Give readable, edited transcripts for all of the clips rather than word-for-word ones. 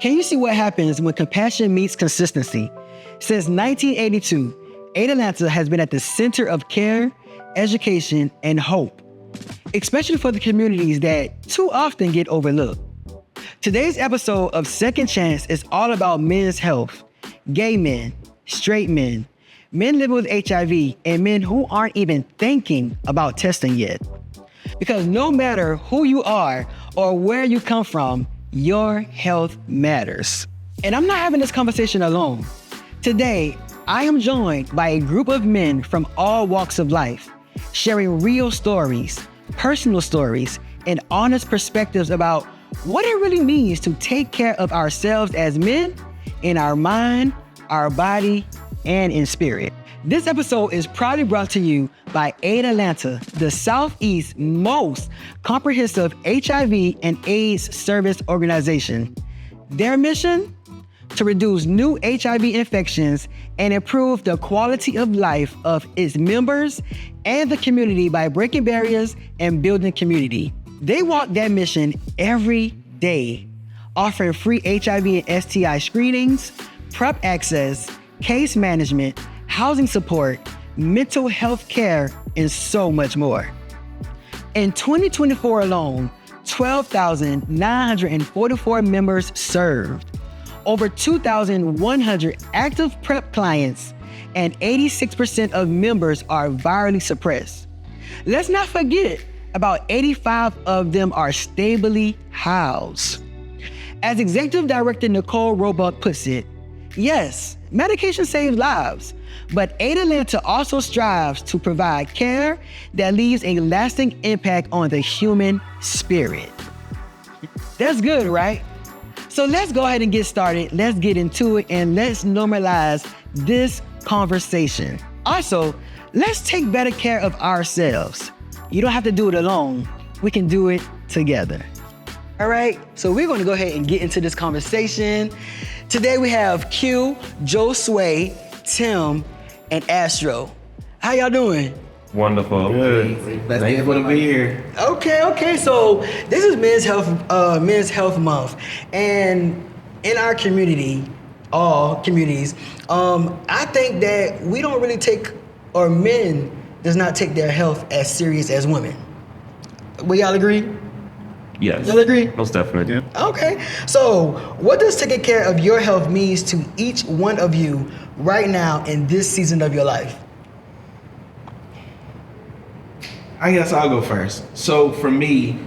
Can you see what happens when compassion meets consistency? Since 1982, Atlanta has been at the center of care, education, and hope, especially for the communities that too often get overlooked. Today's episode of Second Chance is all about men's health, gay men, straight men, men living with HIV, and men who aren't even thinking about testing yet. Because no matter who you are or where you come from, your health matters. And I'm not having this conversation alone. Today, I am joined by a group of men from all walks of life, sharing real stories, personal stories, and honest perspectives about what it really means to take care of ourselves as men in our mind, our body, and in spirit. This episode is proudly brought to you by AIDS Atlanta, the Southeast's most comprehensive HIV and AIDS service organization. Their mission? To reduce new HIV infections and improve the quality of life of its members and the community by breaking barriers and building community. They walk that mission every day, offering free HIV and STI screenings, PrEP access, case management, housing support, mental health care, and so much more. In 2024 alone, 12,944 members served, over 2,100 active PrEP clients, and 86% of members are virally suppressed. Let's not forget, about 85 of them are stably housed. As Executive Director Nicole Roebuck puts it, yes, medication saves lives, but AIDS Atlanta also strives to provide care that leaves a lasting impact on the human spirit. That's good, right? So let's go ahead and get started. Let's get into it and let's normalize this conversation. Also, let's take better care of ourselves. You don't have to do it alone. We can do it together. All right, so we're gonna go ahead and get into this conversation. Today we have Q, Josue, Tim, and Astro. How y'all doing? Wonderful. Good. Thankful to be here. Okay. So this is Men's Health Month, and in our community, all communities, I think that we don't really take, or men does not take their health as serious as women. Will y'all agree? Yes. Y'all agree? Most definitely. Yeah. Okay. So what does taking care of your health means to each one of you right now in this season of your life? I guess I'll go first. So for me,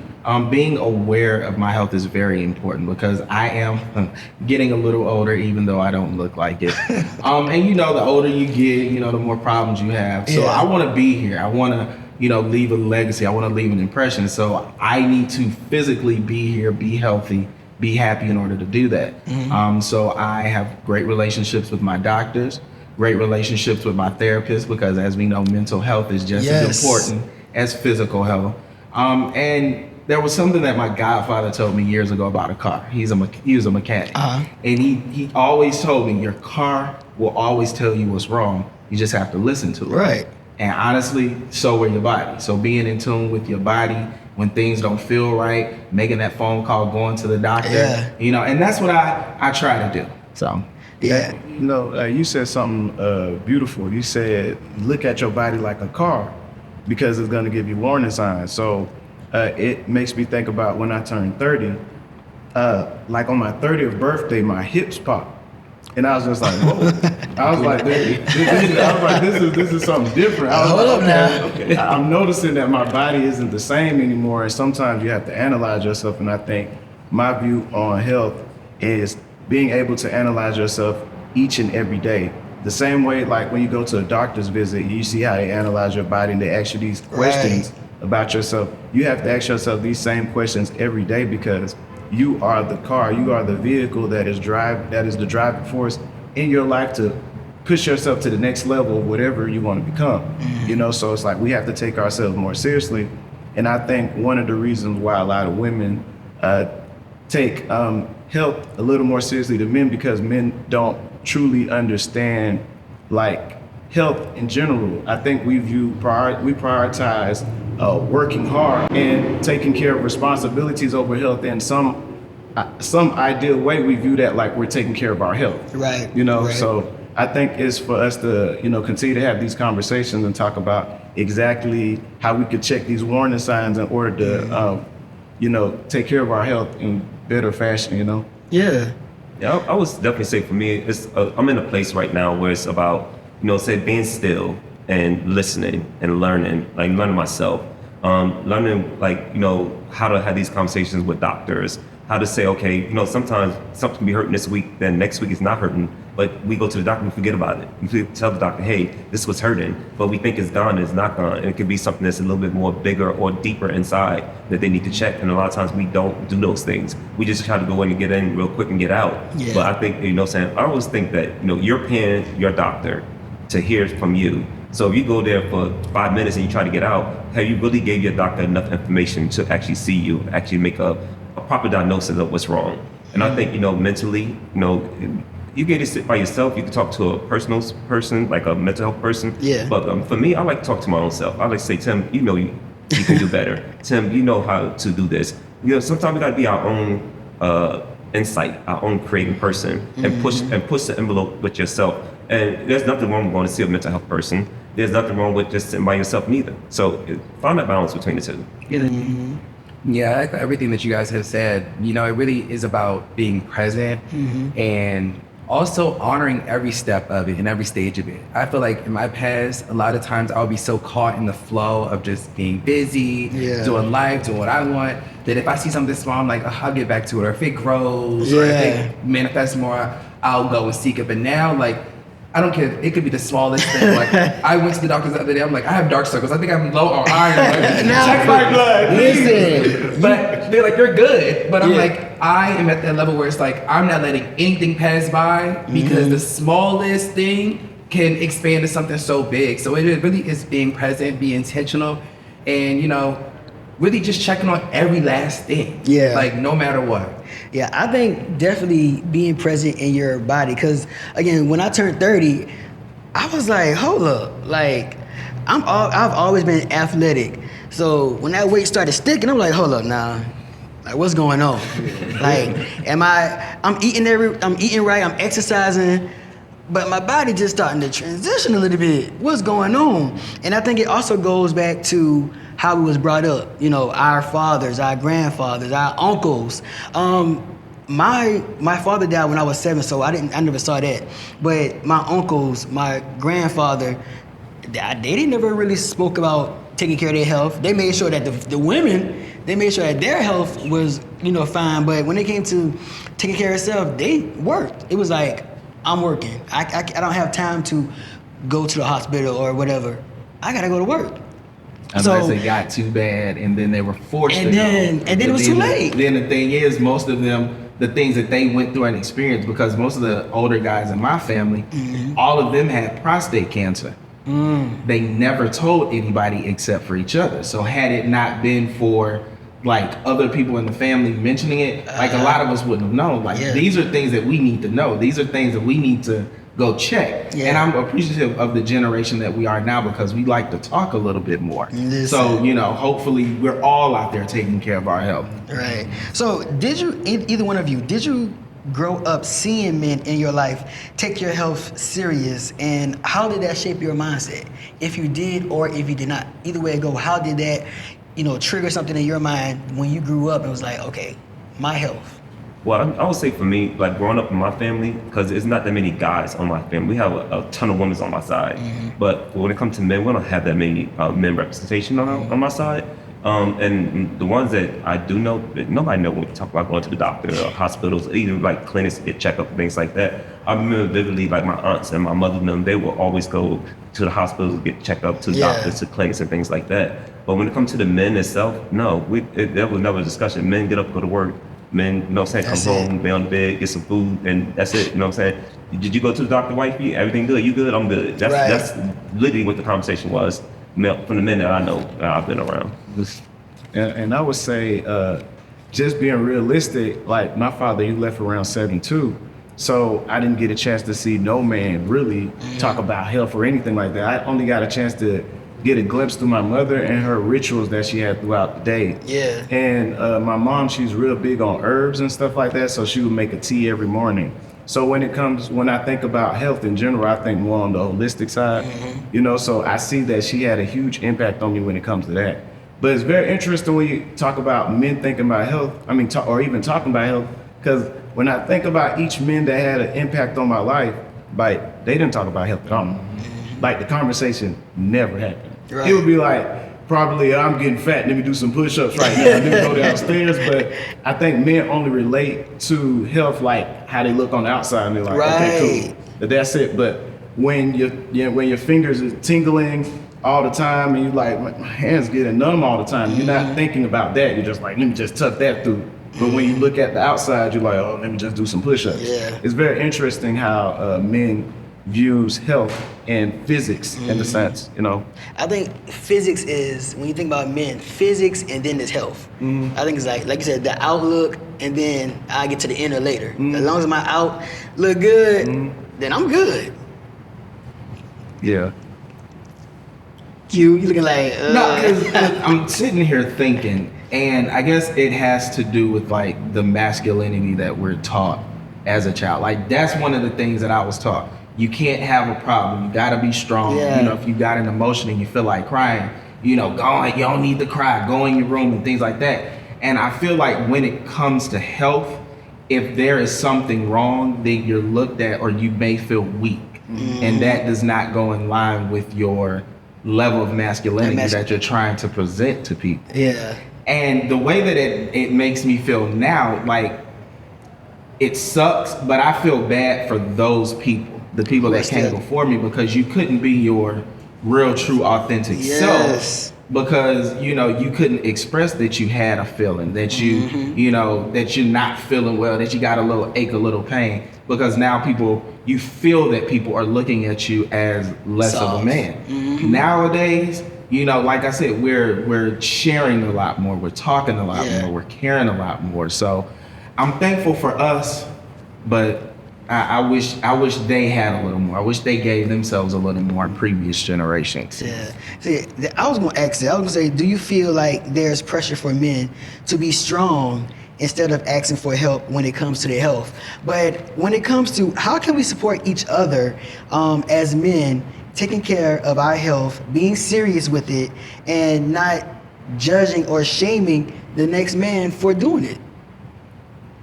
being aware of my health is very important because I am getting a little older, even though I don't look like it. And the older you get, the more problems you have. So I want to be here. I want to, leave a legacy. I want to leave an impression. So I need to physically be here, be healthy, be happy in order to do that. Mm-hmm. So I have great relationships with my doctors, great relationships with my therapist, because as we know, mental health is just as important as physical health. And there was something that my godfather told me years ago about a car. He was a mechanic. Uh-huh. And he always told me, your car will always tell you what's wrong. You just have to listen to it. Right. And honestly, so will your body. So being in tune with your body when things don't feel right, making that phone call, going to the doctor, and that's what I try to do. So. Yeah. You said something beautiful. You said, look at your body like a car, because it's going to give you warning signs. So it makes me think about when I turned 30, like on my 30th birthday, my hips popped. And I was just like, whoa. I was like, this is something different. I was Hold like, up now. okay. I'm noticing that my body isn't the same anymore. And sometimes you have to analyze yourself. And I think my view on health is being able to analyze yourself each and every day. The same way, like when you go to a doctor's visit, you see how they analyze your body and they ask you these questions about yourself. You have to ask yourself these same questions every day, because you are the car, you are the vehicle that is the driving force in your life to push yourself to the next level of whatever you want to become. So it's like we have to take ourselves more seriously. And I think one of the reasons why a lot of women take health a little more seriously than men, because men don't truly understand like health in general. I think we prioritize working hard and taking care of responsibilities over health, and some some ideal way, we view that like we're taking care of our health. Right. You know, Right. so I think it's for us to, you know, continue to have these conversations and talk about exactly how we could check these warning signs in order to, you know, take care of our health in better fashion, you know? Yeah. Yeah, I would definitely say for me, it's I'm in a place right now where it's about, you know, say being still and listening and learning, like learning myself, learning like, you know, how to have these conversations with doctors, how to say, okay, you know, sometimes something can be hurting this week, then next week it's not hurting, but we go to the doctor and forget about it. We tell the doctor, hey, this was hurting, but we think it's gone, it's not gone. And it could be something that's a little bit more bigger or deeper inside that they need to check. And a lot of times we don't do those things. We just try to go in and get in real quick and get out. Yeah. But I think, you know what I'm saying, I always think that, you know, you're paying your doctor to hear from you. So if you go there for 5 minutes and you try to get out, have you really gave your doctor enough information to actually see you, actually make a proper diagnosis of what's wrong? And I think, you know, mentally, you know, you get to sit by yourself. You can talk to a personal person, like a mental health person. Yeah. But for me, I like to talk to my own self. I like to say, Tim, you know, you can do better. Tim, you know how to do this. You know, sometimes we got to be our own insight, our own creative person, and push the envelope with yourself. And there's nothing wrong with going to see a mental health person. There's nothing wrong with just sitting by yourself neither. So find that balance between the two. Yeah, I like everything that you guys have said. You know, it really is about being present and also honoring every step of it and every stage of it. I feel like in my past, a lot of times I would be so caught in the flow of just being busy, doing life, doing what I want, that if I see something small, I'm like, oh, I'll get back to it. Or if it grows or if it manifests more, I'll go and seek it. But now, like, I don't care. It could be the smallest thing. Like, I went to the doctor the other day. I'm like, I have dark circles. I think I'm low on iron. Like, check my blood, please. Listen. But they're like, you're good. But I'm Yeah. like, I am at that level where it's like, I'm not letting anything pass by because the smallest thing can expand to something so big. So it really is being present, be intentional, and, you know, really just checking on every last thing. Yeah. Like, no matter what. Yeah, I think definitely being present in your body. Because again, when I turned 30, I was like, hold up, like I've always been athletic. So when that weight started sticking, I'm like, hold up, now, like what's going on? Like, I'm eating right, I'm exercising, but my body just starting to transition a little bit. What's going on? And I think it also goes back to how we was brought up. You know, our fathers, our grandfathers, our uncles. My father died when I was 7, so I never saw that. But my uncles, my grandfather, they never really spoke about taking care of their health. They made sure that the women, they made sure that their health was, you know, fine. But when it came to taking care of themselves, they worked. It was like, I'm working. I don't have time to go to the hospital or whatever. I gotta go to work. Unless it got too bad and then they were forced to go. And then it was too late. Then the thing is, most of them, the things that they went through and experienced, because most of the older guys in my family, all of them had prostate cancer. They never told anybody except for each other. So had it not been for like other people in the family mentioning it, like a lot of us wouldn't have known. Like these are things that we need to know. These are things that we need to go check. Yeah. And I'm appreciative of the generation that we are now because we like to talk a little bit more. Listen. So, you know, hopefully we're all out there taking care of our health. Right. So did you, either one of you, did you grow up seeing men in your life take your health serious, and how did that shape your mindset? If you did or if you did not, either way it go, how did that, you know, trigger something in your mind when you grew up and was like, okay, my health? Well, I would say for me, like growing up in my family, because there's not that many guys on my family. We have a ton of women on my side. But when it comes to men, we don't have that many men representation on my side. And the ones that I do know, nobody knows when we talk about going to the doctor or hospitals, even like clinics to get checkup and things like that. I remember vividly, like my aunts and my mother and them, they will always go to the hospitals, get checked up, to doctors, to clinics and things like that. But when it comes to the men itself, no, there was never a discussion. Men get up, go to work. Men, you know what I'm saying, come home, lay on the bed, get some food, and that's it, you know what I'm saying? Did you go to the doctor, wifey? Everything good? You good? I'm good. That's literally what the conversation was from the men that I know that I've been around. And I would say, just being realistic, like my father, he left around 72. So I didn't get a chance to see no man really talk about health or anything like that. I only got a chance to get a glimpse through my mother and her rituals that she had throughout the day. Yeah. And my mom, she's real big on herbs and stuff like that, so she would make a tea every morning. So when I think about health in general, I think more on the holistic side, you know, so I see that she had a huge impact on me when it comes to that. But it's very interesting when you talk about men thinking about health, or even talking about health, because when I think about each man that had an impact on my life, like, they didn't talk about health at all. Like, the conversation never happened. Right. It would be like, probably, I'm getting fat, let me do some push-ups right now, let me go downstairs. But I think men only relate to health like how they look on the outside, and they're like, okay, cool, but that's it. But when your fingers are tingling all the time, and you're like, my hands getting numb all the time, you're not thinking about that. You're just like, let me just tuck that through. But when you look at the outside, you're like, oh, let me just do some push-ups. Yeah. It's very interesting how men views health and physics in the sense, you know. I think physics is, when you think about men, physics and then there's health. I think it's like you said, the outlook, and then I get to the inner later. As long as my out look good, then I'm good. Yeah. You looking like No, because I'm sitting here thinking, and I guess it has to do with like the masculinity that we're taught as a child. Like, that's one of the things that I was taught. You can't have a problem. You gotta be strong. Yeah. You know, if you got an emotion and you feel like crying, you know, you don't need to cry. Go in your room and things like that. And I feel like when it comes to health, if there is something wrong, then you're looked at, or you may feel weak, and that does not go in line with your level of masculinity that you're trying to present to people. Yeah. And the way that it makes me feel now, like, it sucks, but I feel bad for those people, the people that came before me, because you couldn't be your real, true, authentic self, because, you know, you couldn't express that you had a feeling, that you, you know, that you're not feeling well, that you got a little ache, a little pain, because now you feel that people are looking at you as less of a man. Nowadays, you know, like I said, we're sharing a lot more, we're talking a lot more, we're caring a lot more. So I'm thankful for us, but I wish they had a little more. I wish they gave themselves a little more in previous generations. Yeah. See, I was gonna ask that. I was gonna say, do you feel like there's pressure for men to be strong instead of asking for help when it comes to their health? But when it comes to how can we support each other as men, taking care of our health, being serious with it, and not judging or shaming the next man for doing it?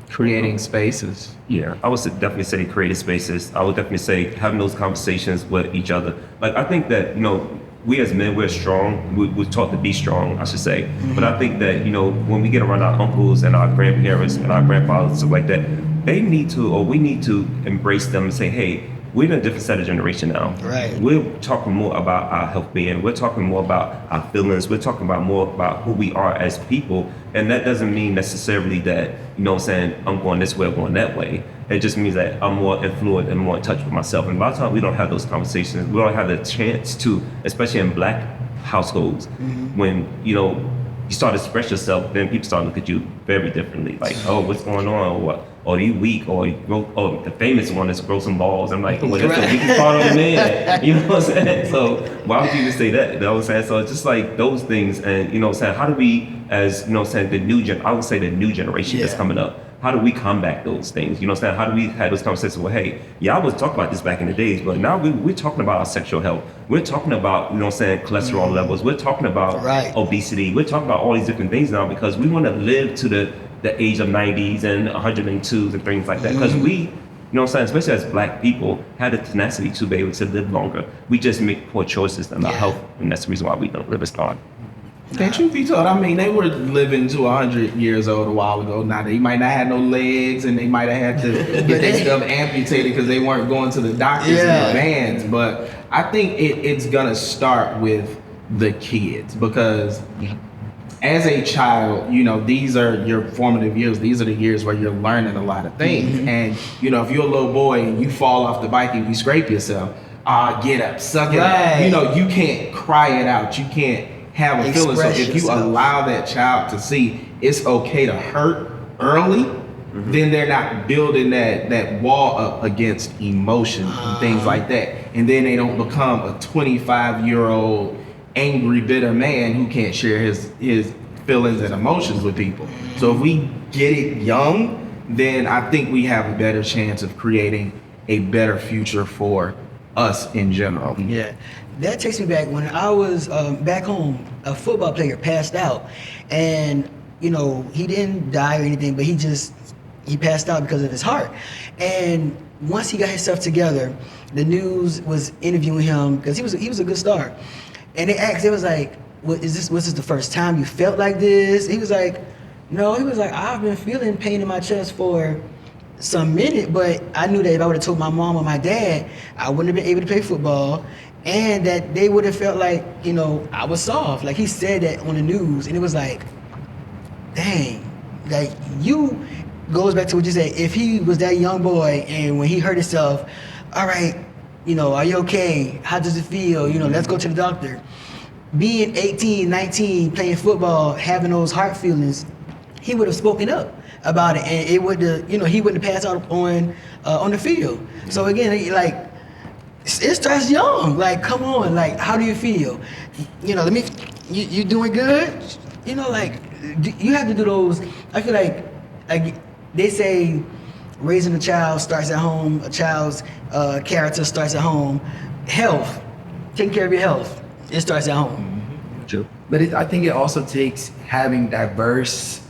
Creating spaces. Yeah, I would definitely say creative spaces. I would definitely say having those conversations with each other. Like, I think that, you know, we as men, we're strong. We're taught to be strong, I should say. But I think that, you know, when we get around our uncles and our grandparents and our grandfathers, stuff like that, they need to, or we need to embrace them and say, hey, we're in a different set of generation now. Right. We're talking more about our health being. We're talking more about our feelings. We're talking about more about who we are as people. And that doesn't mean necessarily that, you know what I'm saying, I'm going this way or going that way. It just means that I'm more influenced and more in touch with myself. And by the time we don't have those conversations, we don't have the chance to, especially in Black households, when, you know, you start to express yourself, then people start to look at you very differently. Like, oh, what's going on? Or what? Or you weak? Or the famous one is grow some balls. I'm like, well, that's the weakest part of the man. You know what I'm saying? So why would you even say that? You know what I'm saying? So it's just like those things. And, you know what I'm saying, how do we, as, you know what I'm saying, I would say the new generation that's coming up, how do we combat those things? You know what I'm saying? How do we have those conversations? Well, hey, yeah, I was talking about this back in the days, but now we're talking about our sexual health. We're talking about, you know what I'm saying, cholesterol levels. We're talking about obesity. We're talking about all these different things now because we want to live to the age of 90s and 102s and things like that. Because we, you know what I'm saying, especially as Black people, had the tenacity to be able to live longer. We just make poor choices in our health, and that's the reason why we don't live as long. And truth be told, I mean, they were living to 100 years old a while ago. Now, they might not have no legs, and they might have had to get their stuff amputated because they weren't going to the doctors in advance. But I think it's going to start with the kids, because as a child, you know, these are your formative years. These are the years where you're learning a lot of things. And, you know, if you're a little boy and you fall off the bike and you scrape yourself, get up, suck it up. You know, you can't cry it out. You can't have a feeling. So if you allow that child to see it's okay to hurt early, then they're not building that wall up against emotions and things like that. And then they don't become a 25-year-old angry, bitter man who can't share his feelings and emotions with people. So if we get it young, then I think we have a better chance of creating a better future for us in general. Yeah, that takes me back when I was back home. A football player passed out, and you know he didn't die or anything, but he passed out because of his heart. And once he got himself together, the news was interviewing him because he was a good star, and they asked, it was like, was this the first time you felt like this? He was like, no. He was like, I've been feeling pain in my chest for some minute, but I knew that if I would have told my mom or my dad, I wouldn't have been able to play football, and that they would have felt like, you know, I was soft. Like he said that on the news, and it was like, dang, like you, goes back to what you said. If he was that young boy and when he hurt himself, all right, you know, are you okay? How does it feel? You know, let's go to the doctor. Being 18, 19, playing football, having those heart feelings, he would have spoken up about it, and it would have, you know, he wouldn't have passed out on the field. So again, like, it starts young. Like, come on, like, how do you feel? You know, you doing good? You know, like, you have to do those. I feel like they say raising a child starts at home. A child's character starts at home. Health, taking care of your health, it starts at home. True. But I think it also takes having diverse,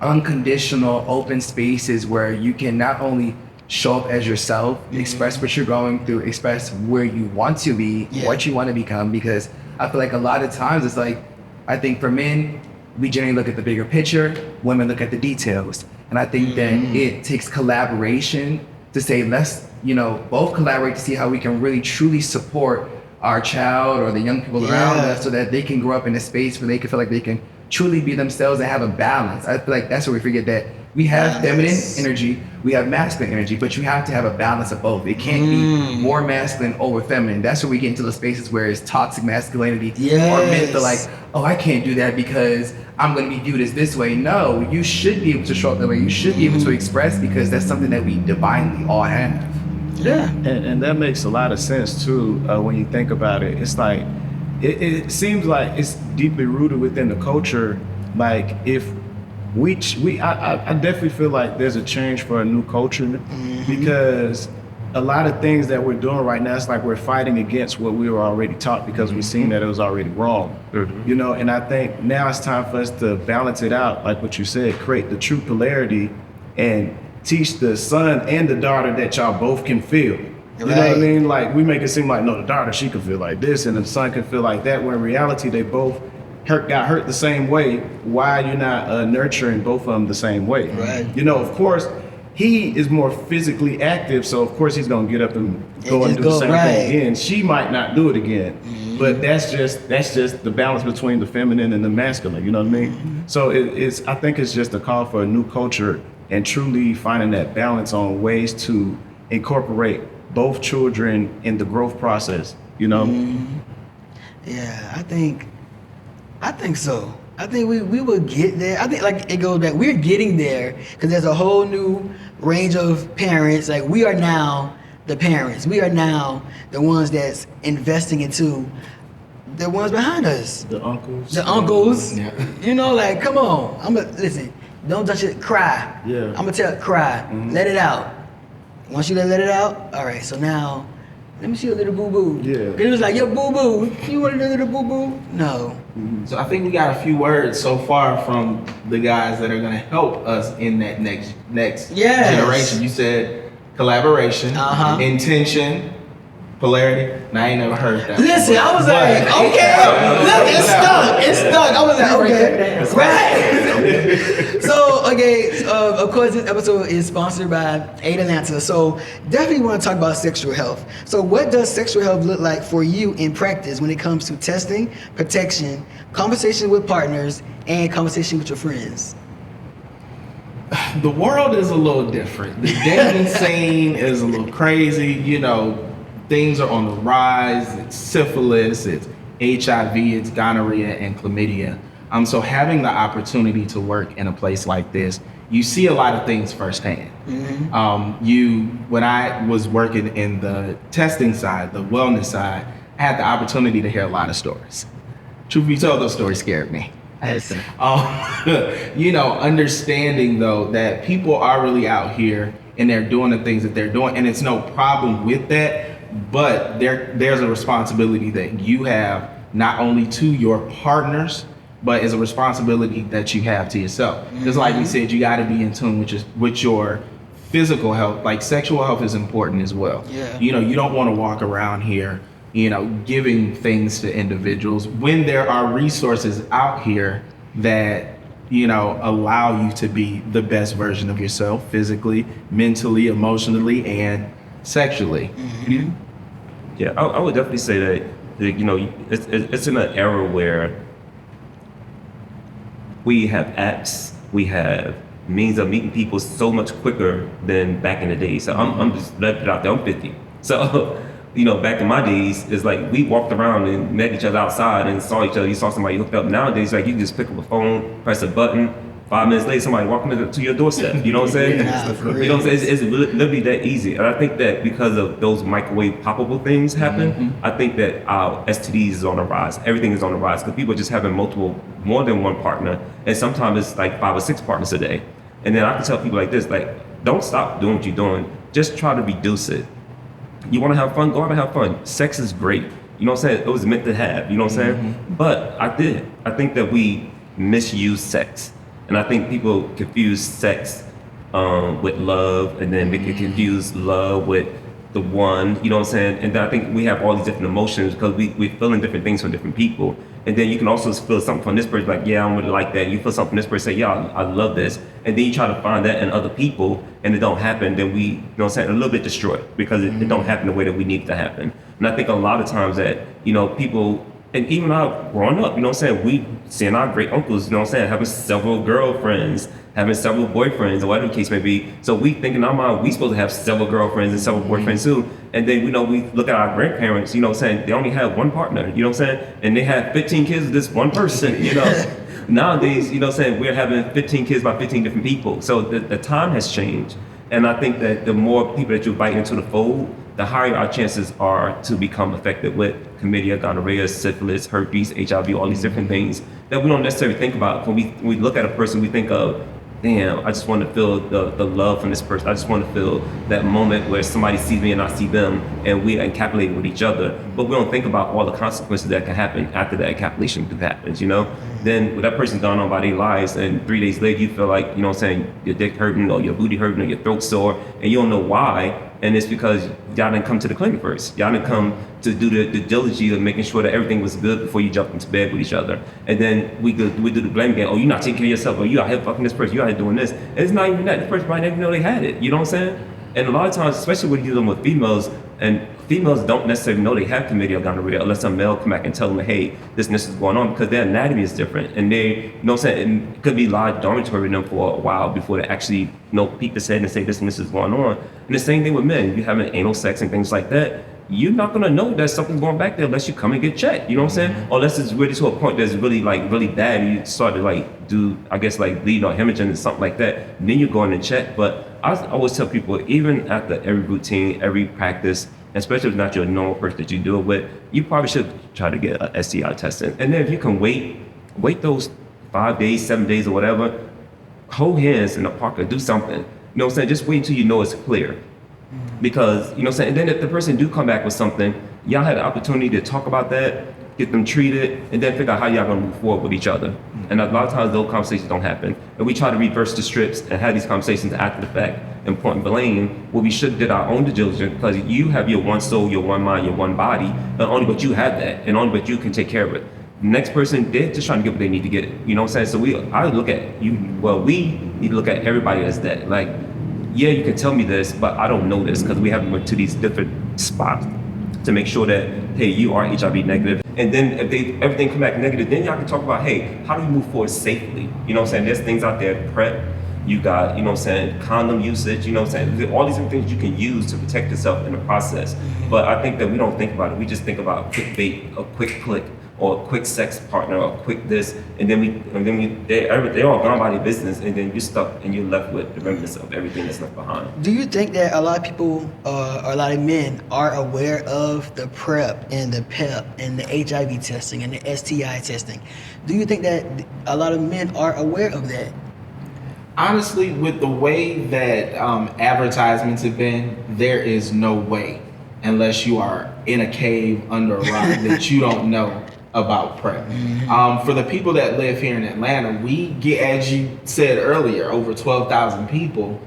unconditional, open spaces where you can not only show up as yourself, express what you're going through, express where you want to be, what you want to become. Because I feel like a lot of times it's like, I think for men, we generally look at the bigger picture, women look at the details. And I think that it takes collaboration to say, let's, you know, both collaborate to see how we can really truly support our child or the young people around us so that they can grow up in a space where they can feel like they can truly be themselves and have a balance. I feel like that's where we forget that we have feminine energy, we have masculine energy, but you have to have a balance of both. It can't be more masculine over feminine. That's where we get into those spaces where it's toxic masculinity or men feel like, oh, I can't do that because I'm going to be viewed as this way. No, you should be able to show up that way. You should be able to express, because that's something that we divinely all have. Yeah. And that makes a lot of sense too when you think about it. It's like it seems like it's deeply rooted within the culture. Like if I definitely feel like there's a change for a new culture because a lot of things that we're doing right now, it's like we're fighting against what we were already taught because we've seen that it was already wrong. You know, and I think now it's time for us to balance it out, like what you said, create the true polarity and teach the son and the daughter that y'all both can feel. You know what I mean? Like, we make it seem like, no, the daughter, she can feel like this, and the son can feel like that, when in reality, they both got hurt the same way. Why are you not nurturing both of them the same way? Right. You know, of course, he is more physically active, so of course he's gonna get up and go and do the same thing again. She might not do it again, but that's just the balance between the feminine and the masculine. You know what I mean? So I think it's just a call for a new culture and truly finding that balance on ways to incorporate both children in the growth process. You know? Yeah, I think so. I think we will get there. I think, like, it goes back. We're getting there because there's a whole new range of parents. Like, we are now the parents. We are now the ones that's investing into the ones behind us. The uncles. The uncles. Yeah. You know, like, come on. Listen, don't touch it. Cry. Yeah. I'm going to tell cry. Let it out. Once you let it out, all right, so now, let me see your little boo-boo. Yeah. It was like, your boo-boo. You want a little boo-boo? No. So I think we got a few words so far from the guys that are going to help us in that next generation. You said collaboration, intention, polarity. Now, I ain't never heard that. Listen, I was like, okay, look, it's stuck. I was like, okay, right. So, okay, of course, this episode is sponsored by Aid Atlanta. So, definitely want to talk about sexual health. So, what does sexual health look like for you in practice when it comes to testing, protection, conversation with partners, and conversation with your friends? The world is a little different. The dating scene is a little crazy. You know, things are on the rise. It's syphilis, it's HIV, it's gonorrhea, and chlamydia. So having the opportunity to work in a place like this, you see a lot of things firsthand. When I was working in the testing side, the wellness side, I had the opportunity to hear a lot of stories. Truth be told, those stories scared me. Understanding though that people are really out here and they're doing the things that they're doing, and it's no problem with that, but there's a responsibility that you have not only to your partners, but as a responsibility that you have to yourself. Because like we said, you got to be in tune with your physical health. Like sexual health is important as well. Yeah. You don't want to walk around here, giving things to individuals when there are resources out here that allow you to be the best version of yourself physically, mentally, emotionally, and sexually. Yeah, I would definitely say that it's in an era where we have apps, we have means of meeting people so much quicker than back in the day. So I'm just left it out there. I'm 50. So back in my days, it's like we walked around and met each other outside and saw each other. You saw somebody hooked up. Nowadays, like you can just pick up a phone, press a button. 5 minutes later, somebody walking to your doorstep. You know what I'm saying? It's literally that easy. And I think that because of those microwave poppable things happen, I think that our STDs is on the rise. Everything is on the rise because people are just having more than one partner, and sometimes it's like 5 or 6 partners a day. And then I can tell people like this, like, don't stop doing what you're doing. Just try to reduce it. You want to have fun? Go out and have fun. Sex is great. You know what I'm saying? It was meant to have. You know what I'm saying? But I think that we misuse sex. And I think people confuse sex with love, and then they can confuse love with the one, you know what I'm saying? And then I think we have all these different emotions because we're feeling different things from different people. And then you can also feel something from this person, like, yeah, I'm really like that. You feel something from this person, say, yeah, I love this. And then you try to find that in other people, and it don't happen, then we, you know what I'm saying, a little bit destroyed because it don't happen the way that we need it to happen. And I think a lot of times that, people, and even our growing up, you know what I'm saying, we seeing our great uncles, you know what I'm saying, having several girlfriends, having several boyfriends, or whatever the case may be. So we think in our mind, we supposed to have several girlfriends and several boyfriends too. And then, we look at our grandparents, you know what I'm saying, they only have one partner, you know what I'm saying? And they have 15 kids with this one person, Nowadays, you know what I'm saying, we're having 15 kids by 15 different people. So the time has changed. And I think that the more people that you invite into the fold, the higher our chances are to become affected with chlamydia, gonorrhea, syphilis, herpes, HIV, all these different things that we don't necessarily think about. When we look at a person, we think of, damn, I just want to feel the love from this person. I just want to feel that moment where somebody sees me and I see them, and we encapsulate with each other. But we don't think about all the consequences that can happen after that encapsulation happens, Then when that person's gone on by their lives, and 3 days later you feel like, you know what I'm saying, your dick hurting or your booty hurting or your throat sore, and you don't know why. And it's because y'all didn't come to the clinic first. Y'all didn't come to do the diligence of making sure that everything was good before you jumped into bed with each other. And then we do the blame game. Oh, you're not taking care of yourself. Or you out here fucking this person. You out here doing this. And it's not even that. This person might not even know they had it. You know what I'm saying? And a lot of times, especially when you're dealing with females, and females don't necessarily know they have chlamydia or gonorrhea unless a male come back and tell them, hey, this and this is going on, because their anatomy is different. And they, you know what I'm saying, it could be large dormitory in them for a while before they actually, peek their head and say this and this is going on. And the same thing with men. You having anal sex and things like that, you're not gonna know that something's going back there unless you come and get checked. You know what I'm saying? Or unless it's really to a point that's really bad, and you start to do, I guess, bleeding or hemorrhaging or something like that. Then you go in and check. But I always tell people, even after every routine, every practice, especially if it's not your normal person that you do it with, you probably should try to get a STI testing. And then if you can wait those 5 days, 7 days, or whatever, hold hands in the park or do something. You know what I'm saying? Just wait until you know it's clear. Because, you know what I'm saying? And then if the person do come back with something, y'all had the opportunity to talk about that, get them treated, and then figure out how y'all gonna move forward with each other. And a lot of times those conversations don't happen. And we try to reverse the strips and have these conversations after the fact and point blame, where we should did our own due diligence, because you have your one soul, your one mind, your one body, and only but you have that, and only but you can take care of it. The next person, they're just trying to get what they need to get it. You know what I'm saying? So we need to look at everybody as that. Like, yeah, you can tell me this, but I don't know this, because we haven't went to these different spots to make sure that, hey, you are HIV negative. And then if everything come back negative, then y'all can talk about, hey, how do we move forward safely? You know what I'm saying? There's things out there, PrEP, you got, you know what I'm saying, condom usage, you know what I'm saying? All these different things you can use to protect yourself in the process. But I think that we don't think about it. We just think about quick bait, a quick click, or a quick sex partner or a quick this, and then they're all gone by their business, and then you're stuck and you're left with the remnants of everything that's left behind. Do you think that a lot of people or a lot of men are aware of the PrEP and the PEP and the HIV testing and the STI testing? Do you think that a lot of men are aware of that? Honestly, with the way that advertisements have been, there is no way, unless you are in a cave under a rock, that you don't know about PrEP. For the people that live here in Atlanta, we get, as you said earlier, over 12,000 people,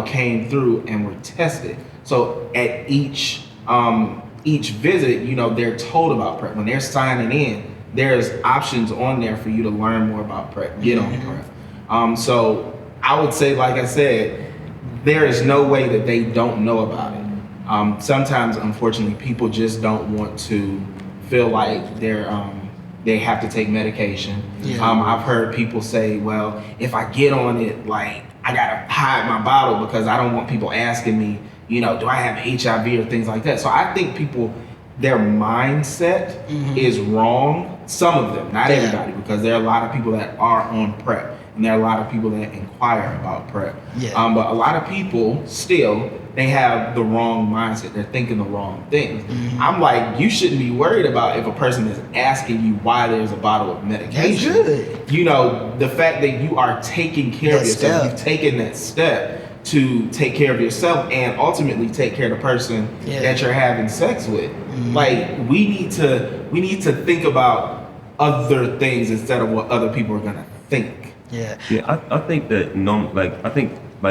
came through and were tested. So at each visit, they're told about PrEP. When they're signing in, there's options on there for you to learn more about PrEP, get on PrEP. So I would say, like I said, there is no way that they don't know about it. Sometimes, unfortunately, people just don't want to feel like they have to take medication. I've heard people say, well, if I get on it, like, I gotta hide my bottle because I don't want people asking me, do I have HIV or things like that. So I think their mindset is wrong. Some of them, not everybody, because there are a lot of people that are on PrEP. And there are a lot of people that inquire about PrEP. But a lot of people still, they have the wrong mindset. They're thinking the wrong things. I'm like, you shouldn't be worried about if a person is asking you why there's a bottle of medication. That's good. The fact that you are taking care of yourself, you've taken that step to take care of yourself and ultimately take care of the person that you're having sex with. Like, we need to think about other things instead of what other people are gonna think. I think that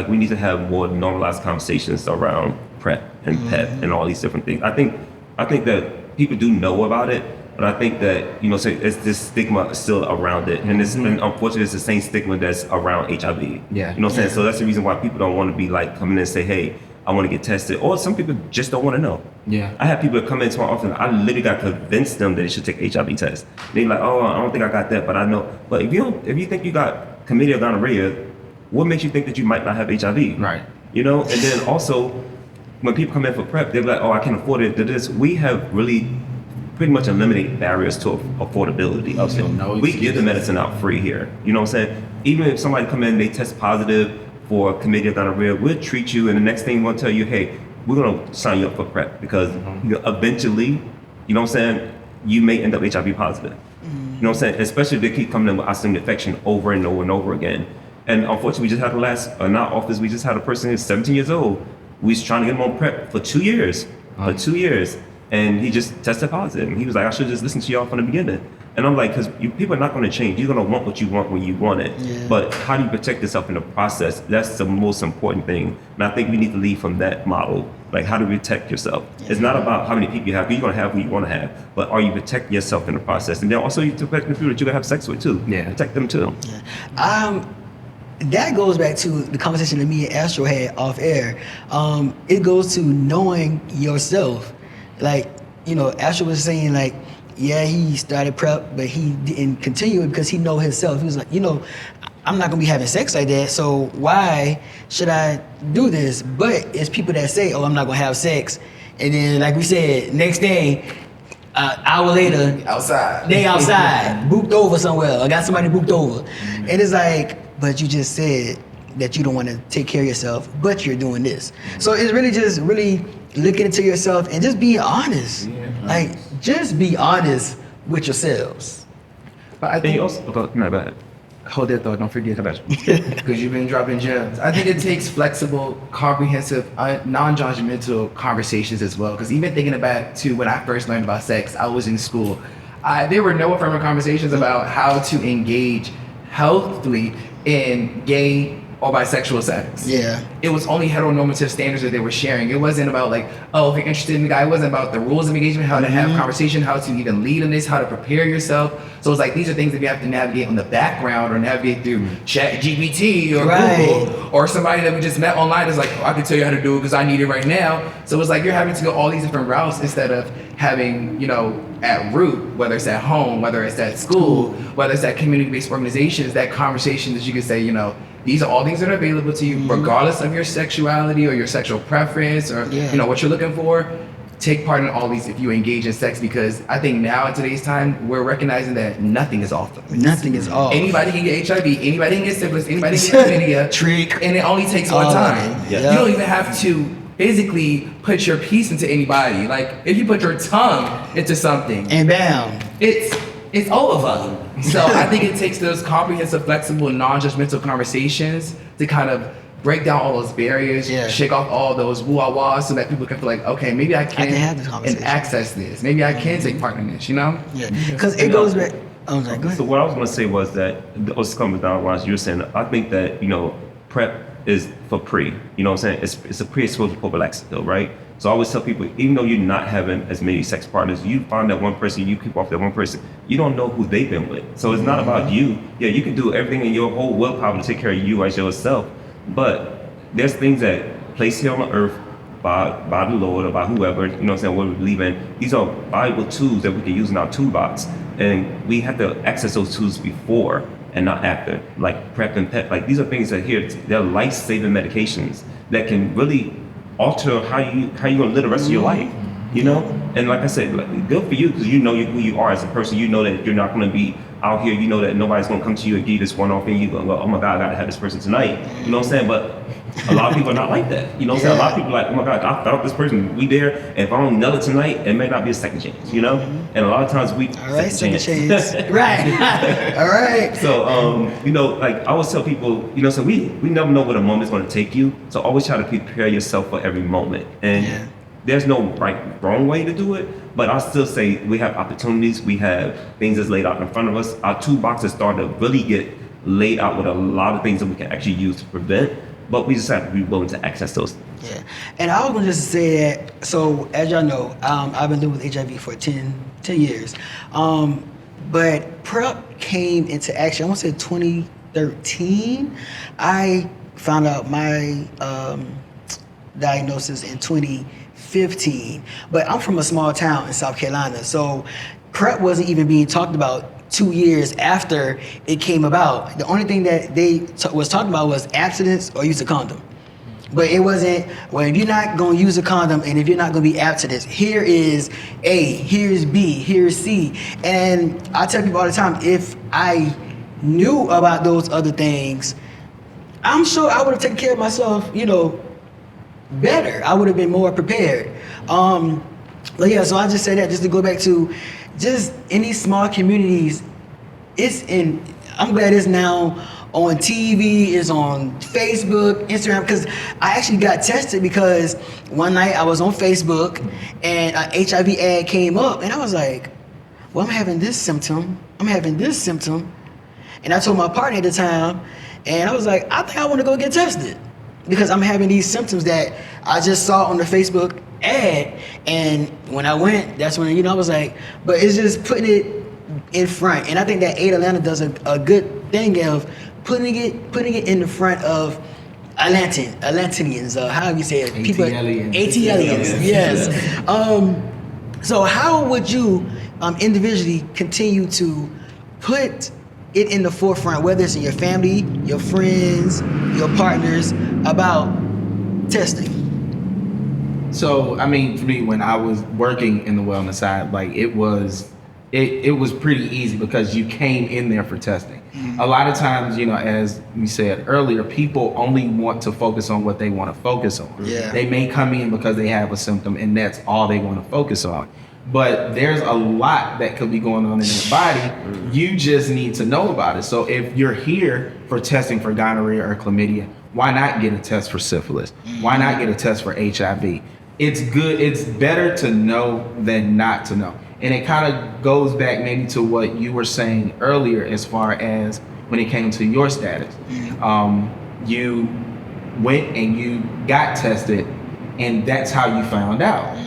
we need to have more normalized conversations around PrEP and PEP and all these different things. I think that people do know about it, but I think that so it's this stigma still around it, and unfortunately it's the same stigma that's around HIV. You know what I'm saying? So that's the reason why people don't want to be like coming in and say, hey, I want to get tested, or some people just don't want to know. I have people that come into my office and I literally got to convince them that they should take an HIV test. They're like, oh, I don't think I got that, but I know. But if you think you got chlamydia or gonorrhea, what makes you think that you might not have HIV? Right. And then also when people come in for PrEP, they're like, oh, I can't afford it. We have really pretty much eliminated barriers to affordability of it. We give the medicine out free here. You know what I'm saying? Even if somebody come in, they test positive for chlamydia, gonorrhea, we'll treat you, and the next thing we'll tell you, hey, we're gonna sign you up for PrEP because eventually, you may end up HIV positive. You know what I'm saying? Especially if they keep coming in with ostomy infection over and over and over again. And unfortunately, we just had in our office, we just had a person who's 17 years old. We was trying to get him on PrEP for 2 years, and he just tested positive. And he was like, I should just listen to y'all from the beginning. And I'm like, because people are not going to change. You're going to want what you want when you want it. But how do you protect yourself in the process? That's the most important thing. And I think we need to lead from that model. Like, how to protect yourself. It's not about how many people you have. You're going to have who you want to have. But are you protecting yourself in the process? And then also you protect the people that you're going to have sex with, too. Protect them, too. That goes back to the conversation that me and Astro had off air. It goes to knowing yourself. Like, Astro was saying, like, he started PrEP, but he didn't continue it because he know himself. He was like, I'm not gonna be having sex like that, so why should I do this? But it's people that say, oh, I'm not gonna have sex. And then, like we said, next day, hour later, they outside, booked over somewhere. I got somebody booked over. And it's like, but you just said that you don't want to take care of yourself, but you're doing this. So it's really just looking into yourself and just being honest. Like, just be honest with yourselves. But I think also, no, go ahead. Hold that thought, don't forget about it. Because you've been dropping gems. I think it takes flexible, comprehensive, non-judgmental conversations as well. Because even thinking back to when I first learned about sex, I was in school. There were no affirmative conversations about how to engage healthily in gay or bisexual sex. It was only heteronormative standards that they were sharing. It wasn't about like, oh, if you're interested in the guy, it wasn't about the rules of engagement, how to have conversation, how to even lead in this, how to prepare yourself. So it's like, these are things that you have to navigate on the background or navigate through ChatGPT or Google, or somebody that we just met online is like, oh, I can tell you how to do it because I need it right now. So it's like, you're having to go all these different routes instead of having, at root, whether it's at home, whether it's at school, whether it's at community-based organizations, that conversation that you can say, these are all things that are available to you, regardless of your sexuality or your sexual preference or what you're looking for. take part in all these if you engage in sex, because I think now in today's time we're recognizing that nothing is off limits. Nothing is off. Anybody can get HIV, anybody can get syphilis, anybody can get chlamydia, Trick. and it only takes one time. Yeah. You don't even have to physically put your piece into anybody. Like if you put your tongue into something, And bam. it's over. So I think it takes those comprehensive, flexible, non-judgmental conversations to kind of break down all those barriers, Yeah. shake off all those woo-ah-wahs so that people can feel like, okay, maybe I can have this conversation. and access this. Maybe I can take part in this, you know? Yeah. Because it goes back. Oh, sorry, go ahead. So what I was going to say was that, what's coming down while you were saying, I think that, PrEP is for pre, you know what I'm saying? It's a pre-exposure prophylaxis though, right? So I always tell people, even though you're not having as many sex partners, you find that one person, you keep off that one person, you don't know who they've been with. So it's not about you. Yeah, you can do everything in your whole willpower to take care of you as yourself, but there's things that placed here on the earth by the Lord or by whoever, you know what I'm saying, what we believe in. These are valuable tools that we can use in our toolbox. And we have to access those tools before and not after, like PrEP and PEP. Like these are things that they're life-saving medications that can really alter how you gonna live the rest of your life, you know? And like I said, like, good for you, because you know who you are as a person. You know that you're not gonna be out here, you know that nobody's gonna come to you and give you this one-off and you gonna go, oh my God, I gotta have this person tonight. You know what I'm saying? But a lot of people are not like that. You know what I'm saying? A lot of people are like, oh my God, I felt this person, we there, and if I don't nail it tonight, it may not be a second chance, you know? And a lot of times we All right, second chance. Right. All right. So, like I always tell people, so we never know what a moment's going to take you. So always try to prepare yourself for every moment. And there's no wrong way to do it. But I still say we have opportunities. We have things that's laid out in front of us. Our toolbox is starting to really get laid out with a lot of things that we can actually use to prevent. But we just have to be willing to access those things. Yeah. And I was going to just say that, so as y'all know, I've been living with HIV for 10 years. But PrEP came into action, I want to say 2013. I found out my diagnosis in 2015. But I'm from a small town in South Carolina, so PrEP wasn't even being talked about 2 years after it came about. The only thing that they was talking about was abstinence or use a condom. But it wasn't, well, if you're not going to use a condom and if you're not going to be abstinent, here is A, here's B, here's C. And I tell people all the time, if I knew about those other things, I'm sure I would have taken care of myself, better. I would have been more prepared. But yeah, so I just say that just to go back to just in these small communities, I'm glad it's now on TV, it's on Facebook, Instagram, because I actually got tested because one night I was on Facebook and an HIV ad came up and I was like, well, I'm having this symptom. And I told my partner at the time, and I was like, I think I want to go get tested because I'm having these symptoms that I just saw on the Facebook ad. And when I went, that's when, I was like, but it's just putting it in front. And I think that AIDS Atlanta does a good thing of putting it in the front of Atlanteans, however you say it. ATLians, yes. So how would you individually continue to put it in the forefront, whether it's in your family, your friends, your partners, about testing? So, for me, when I was working in the wellness side, it was pretty easy because you came in there for testing. Mm-hmm. A lot of times, as we said earlier, people only want to focus on what they want to focus on. Yeah. They may come in because they have a symptom and that's all they want to focus on. But there's a lot that could be going on in their body. You just need to know about it. So if you're here for testing for gonorrhea or chlamydia, why not get a test for syphilis? Why not get a test for HIV? It's good. It's better to know than not to know. And it kind of goes back maybe to what you were saying earlier as far as when it came to your status. You went and you got tested and that's how you found out.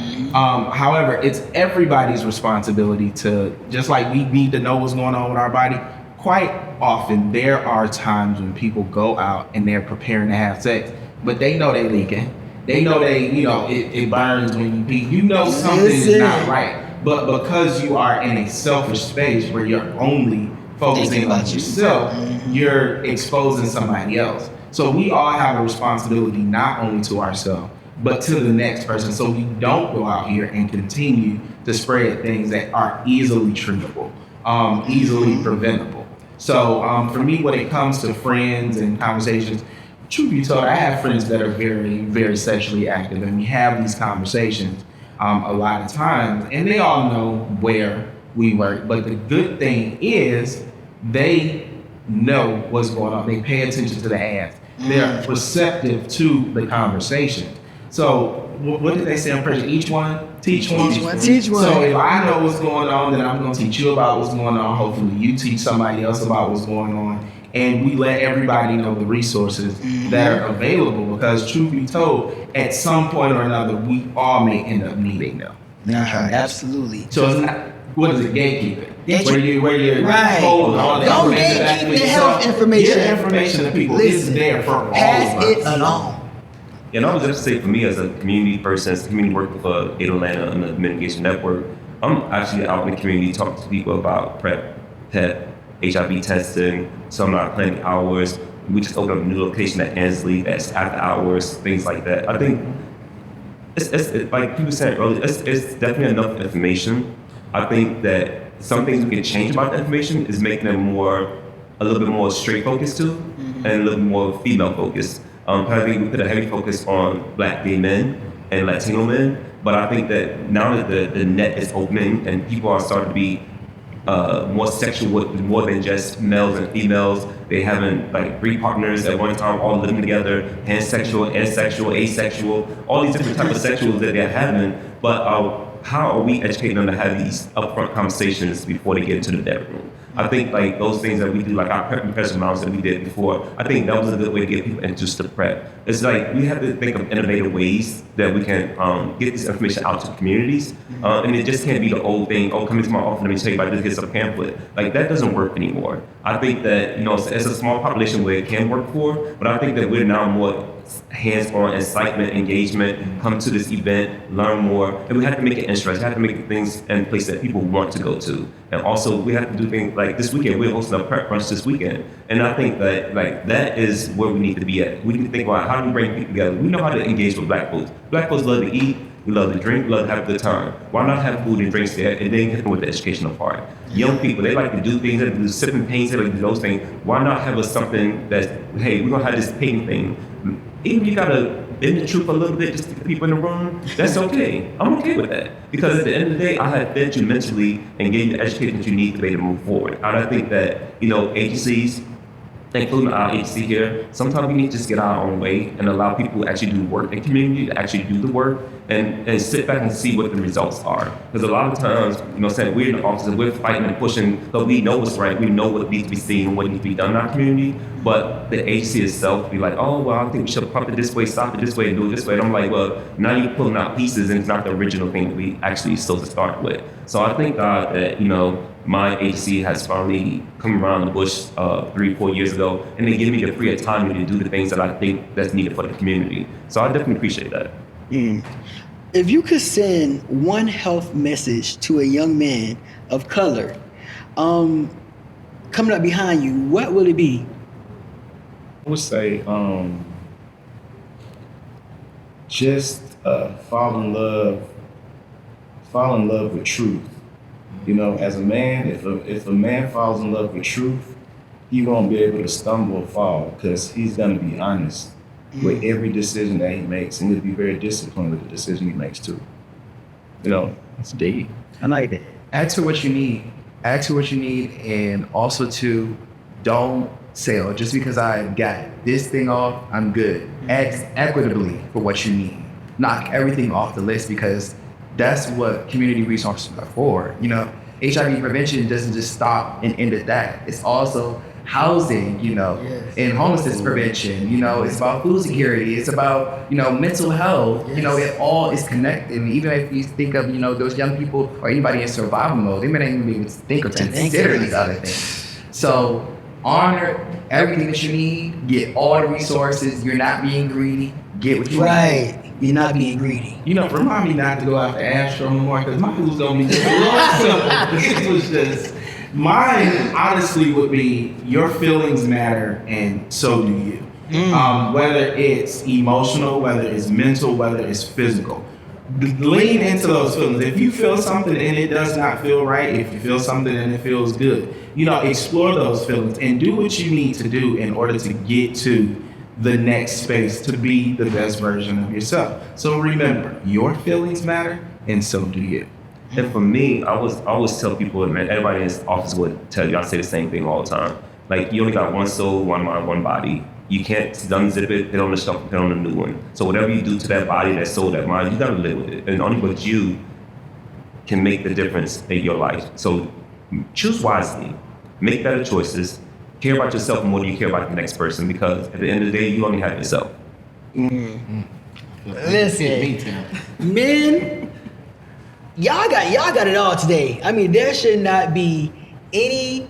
However, it's everybody's responsibility to, just like we need to know what's going on with our body, quite often there are times when people go out and they're preparing to have sex, but they know they leaking. They know it burns when you pee. Something is not right. But because you are in a selfish space where you're only focusing on yourself, you're exposing somebody else. So we all have a responsibility not only to ourselves, but to the next person, so we don't go out here and continue to spread things that are easily treatable, easily preventable. So for me, when it comes to friends and conversations, truth be told, I have friends that are very, very sexually active, and we have these conversations a lot of times, and they all know where we work. But the good thing is they know what's going on. They pay attention to the ads. They're receptive to the conversation. So what did they say on pressure? Each one, teach one. Teach one. So if I know what's going on, then I'm going to teach you about what's going on. Hopefully you teach somebody else about what's going on. And we let everybody know the resources that are available, because truth be told, at some point or another, we all may end up needing them. Absolutely. So it's not, what is it, gatekeeping? Gatekeeping. Where you Right. hold all the Don't information back gatekeep for the yourself. health information. Your information to people is there for all Pass of it us. along. And I was just say for me as a community person, as a community worker for Aid Atlanta and the Mitigation Network, I'm actually out in the community talking to people about PrEP, PEP, HIV testing. So I'm not planning hours. We just opened up a new location at Ansley that's after hours, things like that. I think it's like people said earlier, it's definitely enough information. I think that some things we can change about the information is making them a little bit more straight focused too, and a little more female focused. I think we put a heavy focus on Black gay men and Latino men, but I think that now that the net is opening and people are starting to be more sexual with more than just males and females. They having like 3 partners at one time, all living together, pansexual, asexual, asexual, all these different types of sexuals that they're having. But how are we educating them to have these upfront conversations before they get into the bedroom? I think like those things that we do, like our PrEP and prevention rounds that we did before, I think that was a good way to get people introduced to PrEP. It's like we have to think of innovative ways that we can get this information out to the communities. And it just can't be the old thing, oh, come into my office, let me tell you about this, here's a pamphlet. Like that doesn't work anymore. I think that, it's a small population where it can work for, but I think that we're now more hands-on incitement, engagement, come to this event, learn more, and we have to make it interesting. We have to make things in place that people want to go to. And also we have to do things like this weekend, we're hosting a prep brunch this weekend. And I think that that is where we need to be at. We need to think about how do we bring people together. We know how to engage with Black folks. Black folks love to eat, we love to drink, we love to have a good time. Why not have food and drinks there and then hit them with the educational part? Young people, they like to do things, they like to do sipping paints, they like to do those things. Why not have us something that's, hey, we're gonna have this painting thing. Even if you gotta bend the truth a little bit just to get the people in the room, that's okay. I'm okay with that. Because at the end of the day, I have fed you mentally and gave you the education that you need to be able to move forward. And I think that, agencies, including our agency here, sometimes we need to just get our own way and allow people to actually do work in community, to actually do the work and sit back and see what the results are. Because a lot of times, we're in the office and we're fighting and pushing because we know what's right, we know what needs to be seen, what needs to be done in our community, but the agency itself be like, oh, well, I think we should pump it this way, stop it this way, and do it this way. And I'm like, well, now you're pulling out pieces and it's not the original thing that we actually supposed to start with. So I thank God that, my agency has finally come around the bush 3-4 years ago, and they give me the free autonomy to do the things that I think that's needed for the community. So I definitely appreciate that. If you could send one health message to a young man of color coming up behind you, what will it be? I would say just fall in love with truth. As a man, if a man falls in love with truth, he won't be able to stumble or fall because he's going to be honest with every decision that he makes, and he'll be very disciplined with the decision he makes too. It's deep. I like that. Ask for what you need. Ask for what you need, and also to don't say, oh, just because I got this thing off, I'm good. Ask equitably for what you need. Knock everything off the list because that's what community resources are for. HIV prevention doesn't just stop and end at that. It's also housing, and homelessness prevention. It's about food security. It's about, mental health. It all is connected. And even if you think of, those young people or anybody in survival mode, they may not even be able to think or consider these other things. So honor everything that you need. Get all the resources. You're not being greedy. Get what you need. You're not being greedy. Remind me not to go after Astro no more because my food's gonna be just a little simple. It was just, mine honestly would be your feelings matter and so do you. Whether it's emotional, whether it's mental, whether it's physical. Lean into those feelings. If you feel something and it does not feel right, if you feel something and it feels good, explore those feelings and do what you need to do in order to get to the next space to be the best version of yourself. So remember, your feelings matter, and so do you. And for me, I always tell people, man, everybody in this office would tell you, I say the same thing all the time. Like, you only got one soul, one mind, one body. You can't unzip it, put on the shelf, put on a new one. So whatever you do to that body, that soul, that mind, you gotta live with it. And only but you can make the difference in your life. So choose wisely, make better choices, care about yourself more than you care about the next person, because at the end of the day, you only have yourself. Listen, men, y'all got it all today. I mean, there should not be any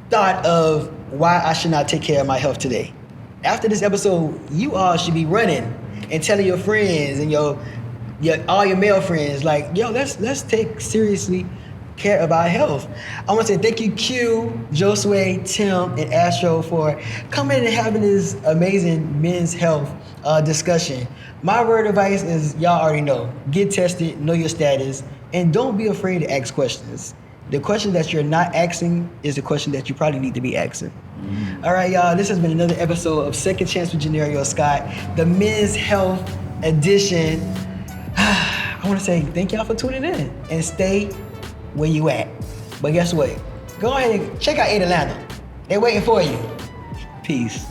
thought of why I should not take care of my health today. After this episode, you all should be running and telling your friends and all your male friends, like, yo, let's take seriously care of our health. I want to say thank you, Q, Josue, Tim, and Astro for coming and having this amazing men's health discussion. My word of advice is, y'all already know, get tested, know your status, and don't be afraid to ask questions. The question that you're not asking is the question that you probably need to be asking. All right, y'all, this has been another episode of Second Chance with Johneri'O Scott, the men's health edition. I want to say thank y'all for tuning in and stay where you at. But guess what? Go ahead and check out Atlanta. They're waiting for you. Peace.